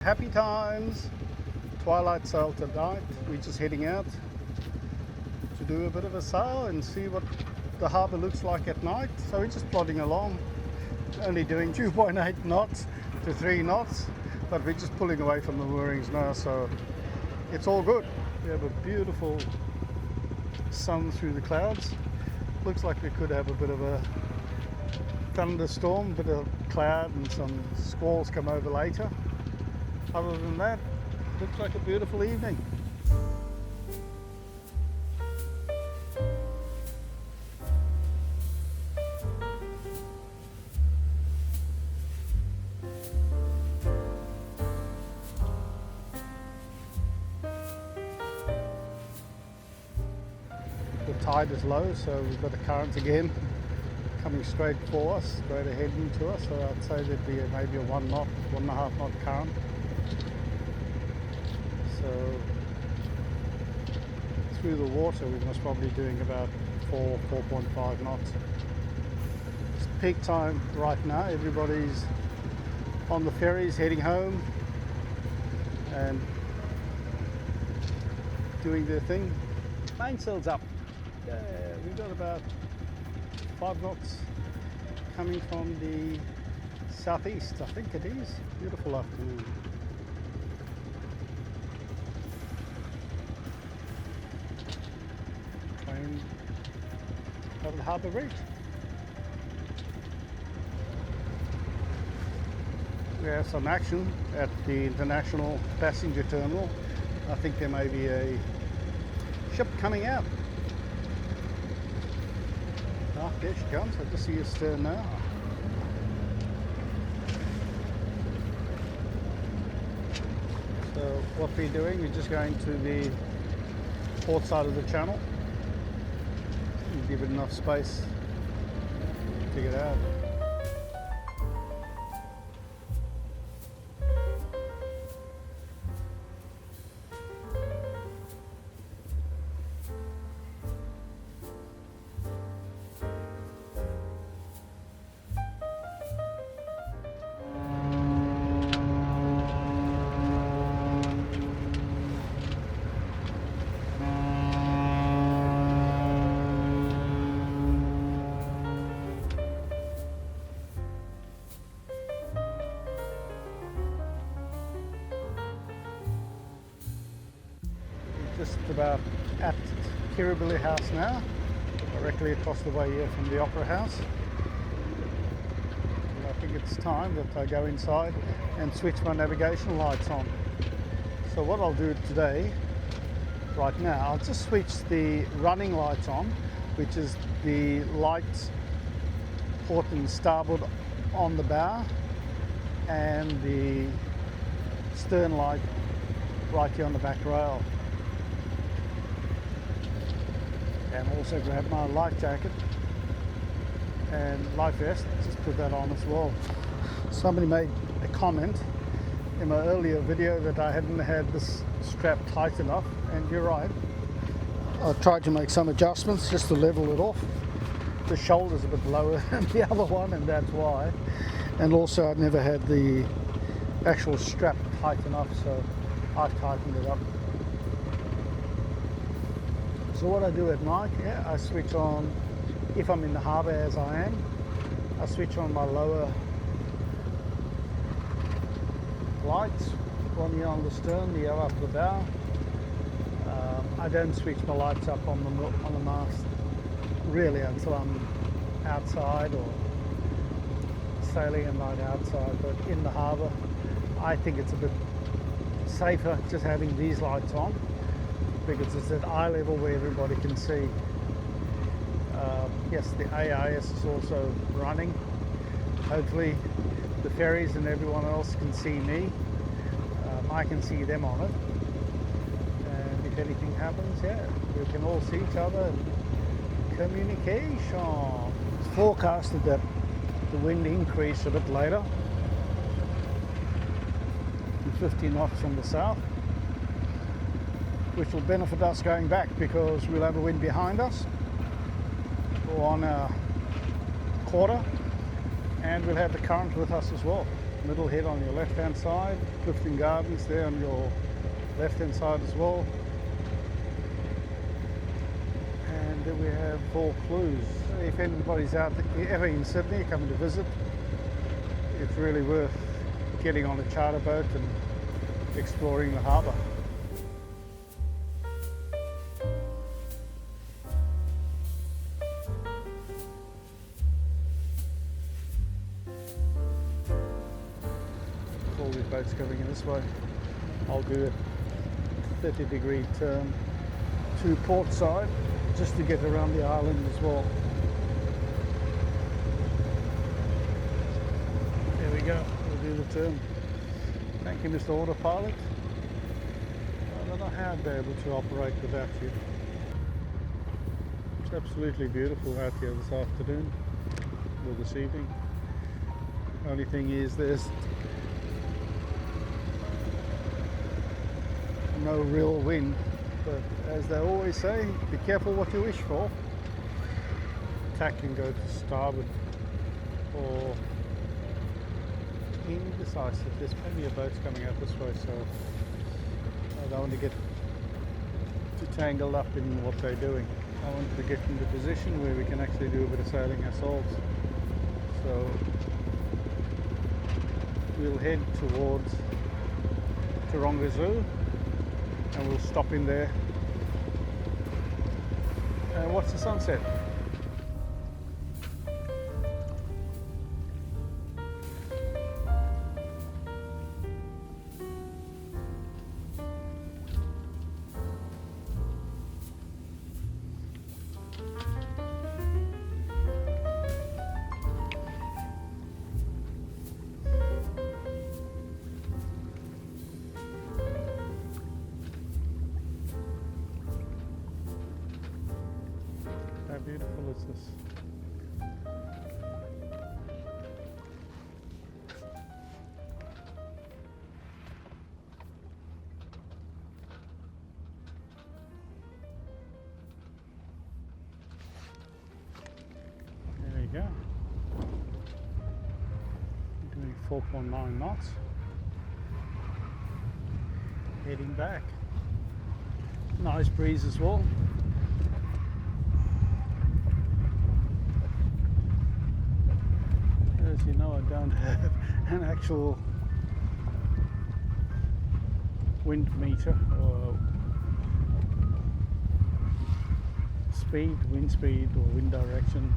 Happy times! Twilight sail tonight. We're just heading out to do a bit of a sail and see what the harbour looks like at night. So we're just plodding along, only doing 2.8 knots to 3 knots, but we're just pulling away from the moorings now, so it's all good. We have a beautiful sun through the clouds. Looks like we could have a bit of a thunderstorm, bit of cloud and some squalls come over later. Other than that, looks like a beautiful evening. The tide is low, so we've got a current again coming straight for us, straight ahead into us. So I'd say there'd be maybe a 1 knot, 1.5 knot current. So through the water we must probably be doing about 4.5 knots. It's peak time right now. Everybody's on the ferries heading home and doing their thing. Mainsail's up. Yeah, we've got about 5 knots coming from the southeast, I think it is. Beautiful afternoon. Over the Harbour Bridge. We have some action at the international passenger terminal. I think there may be a ship coming out. Ah, there she comes. I just see her stern now. So what we're doing, we're just going to the port side of the channel. Give it enough space to get out. Just about at Kirribilli House now, directly across the way here from the Opera House. And I think it's time that I go inside and switch my navigation lights on. So what I'll do today, right now, I'll just switch the running lights on, which is the lights port and starboard on the bow, and the stern light right here on the back rail. And also grab my life jacket and life vest, just put that on as well. Somebody made a comment in my earlier video that I hadn't had this strap tight enough, and you're right. I tried to make some adjustments just to level it off. The shoulder's a bit lower than the other one, and that's why. And also I'd never had the actual strap tight enough, so I've tightened it up. So what I do at night, I switch on, if I'm in the harbour as I am, I switch on my lower lights, one here on the stern, the other up the bow. I don't switch my lights up on the mast really until I'm outside or sailing at night outside, but in the harbour I think it's a bit safer just having these lights on, because it's at eye level where everybody can see. Yes, the AIS is also running. Hopefully the ferries and everyone else can see me. I can see them on it. And if anything happens, we can all see each other. And communication. It's forecasted that the wind increase a bit later, 50 knots from the south, which will benefit us going back because we'll have a wind behind us or on our quarter, and we'll have the current with us as well. Middle Head on your left hand side, Clifton Gardens there on your left hand side as well. And then we have Vaucluse. If anybody's out ever in Sydney coming to visit, it's really worth getting on a charter boat and exploring the harbour. All these boats coming in this way. I'll do a 30-degree turn to port side just to get around the island as well. There we go, we'll do the turn. Thank you, Mr. Autopilot. I don't know how I'd be able to operate without you. It's absolutely beautiful out here this afternoon, or this evening. Only thing is there's no real wind, but as they always say, be careful what you wish for. Tack can go to starboard or indecisive. There's plenty of boats coming out this way, so I don't want to get too tangled up in what they're doing. I want to get into a position where we can actually do a bit of sailing ourselves. So we'll head towards Taronga Zoo and we'll stop in there and watch the sunset. How beautiful is this? There you go. Doing 4.9 knots. Heading back. Nice breeze as well. As you know, I don't have an actual wind meter or wind speed or wind direction.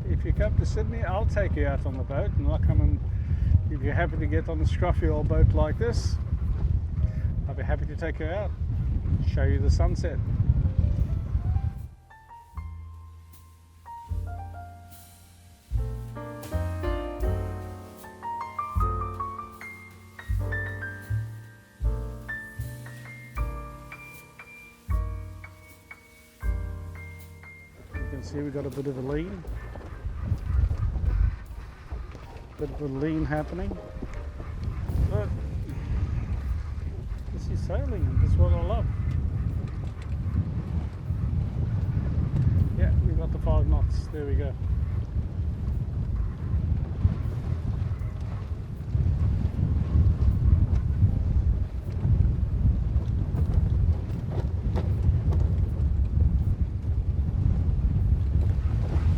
If you come to Sydney, I'll take you out on the boat, and I'll come and, if you're happy to get on a scruffy old boat like this, I'll be happy to take you out, show you the sunset. See, we've got a bit of a lean. Bit of a lean happening. But this is sailing, and this is what I love. Yeah, we got the 5 knots. There we go.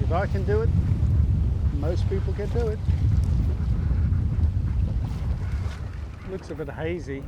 If I can do it, most people can do it. Looks a bit hazy.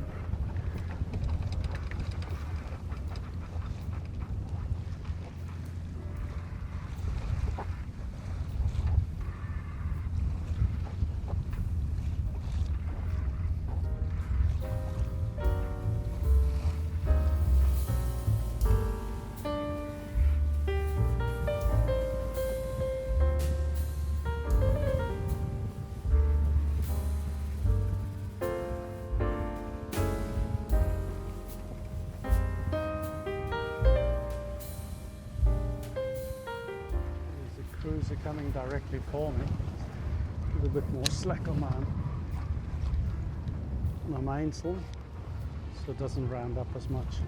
Cruiser coming directly for me. A little bit more slack on my mainsail, so it doesn't round up as much.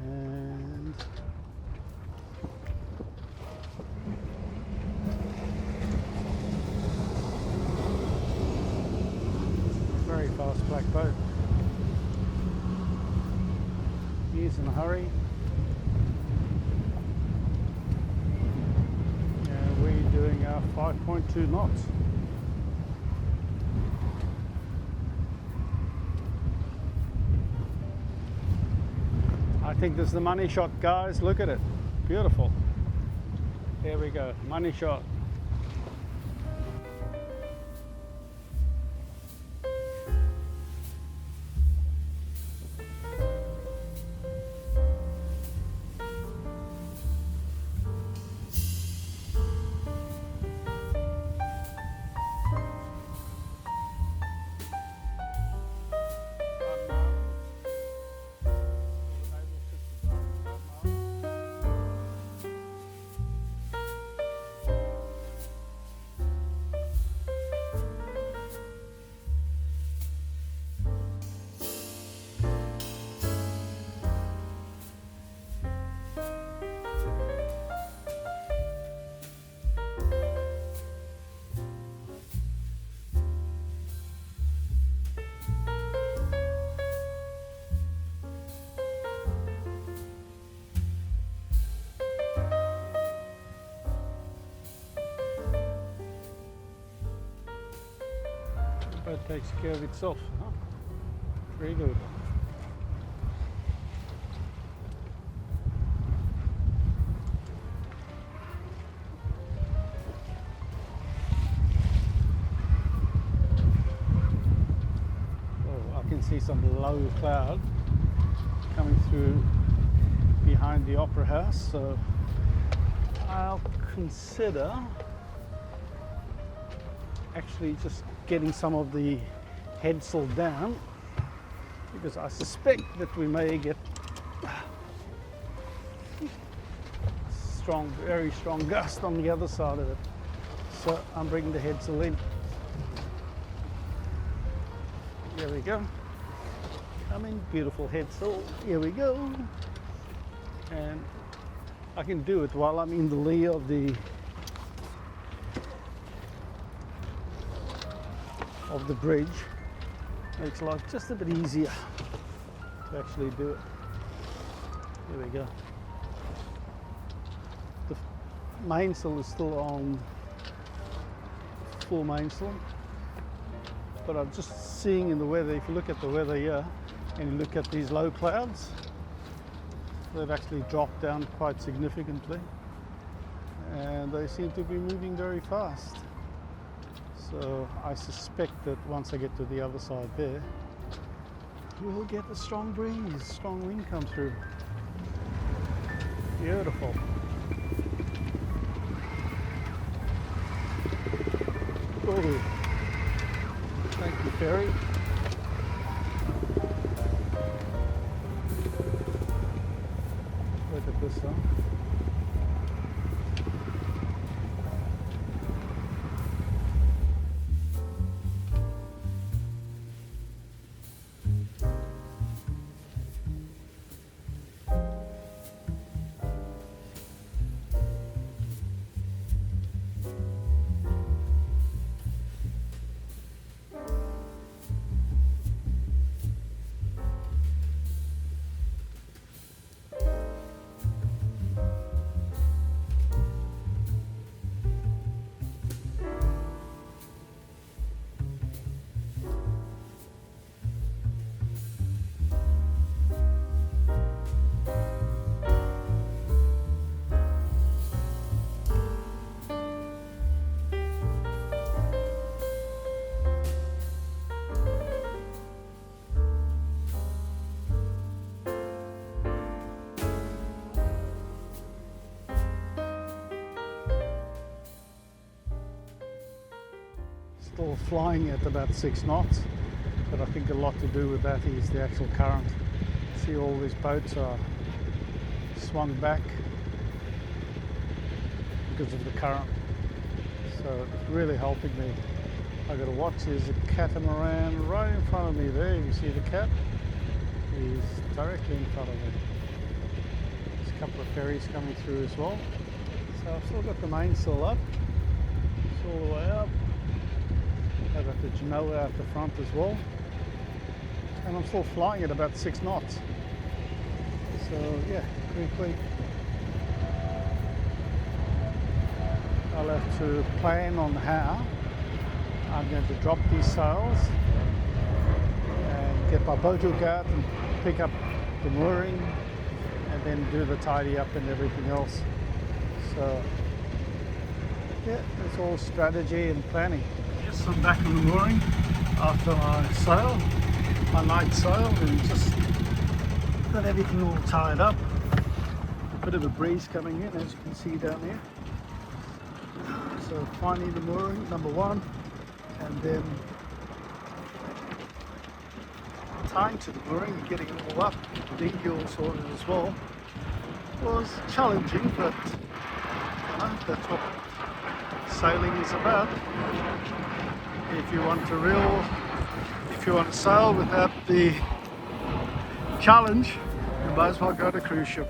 And fast black boat. He's in a hurry. And we're doing our 5.2 knots. I think this is the money shot, guys. Look at it. Beautiful. There we go. Money shot. That takes care of itself. Huh? Very good. Oh, I can see some low cloud coming through behind the Opera House, so I'll consider actually just getting some of the headsail down, because I suspect that we may get strong, very strong gust on the other side of it. So I'm bringing the headsail in. There we go. I mean, beautiful headsail. Here we go. And I can do it while I'm in the lee of the bridge. Makes life just a bit easier to actually do it. There we go. The mainsail is still on full mainsail, but I'm just seeing in the weather, if you look at the weather here and you look at these low clouds, they've actually dropped down quite significantly and they seem to be moving very fast. So I suspect that once I get to the other side there, we'll get a strong breeze, strong wind come through. Beautiful. Oh, thank you, Ferry. Look at this one. Still flying at about 6 knots, but I think a lot to do with that is the actual current. See, all these boats are swung back because of the current, so it's really helping me. I got to watch. There's a catamaran right in front of me there. You see the cat? He's directly in front of me. There's a couple of ferries coming through as well. So I've still got the mainsail up. It's all the way up. I've got the Genoa out the front as well. and I'm still flying at about 6 knots. So yeah, pretty quick. I'll have to plan on how I'm going to drop these sails and get my boat hook out and pick up the mooring and then do the tidy up and everything else. So yeah, it's all strategy and planning. Yes, I'm back on the mooring after my sail, my night sail, and just got everything all tied up. A bit of a breeze coming in, as you can see down here. So finding the mooring, number one, and then tying to the mooring and getting it all up, the dinghy all sorted as well, was challenging, but you know, that's what sailing is about. If you want to sail without the challenge, you might as well go to cruise ship.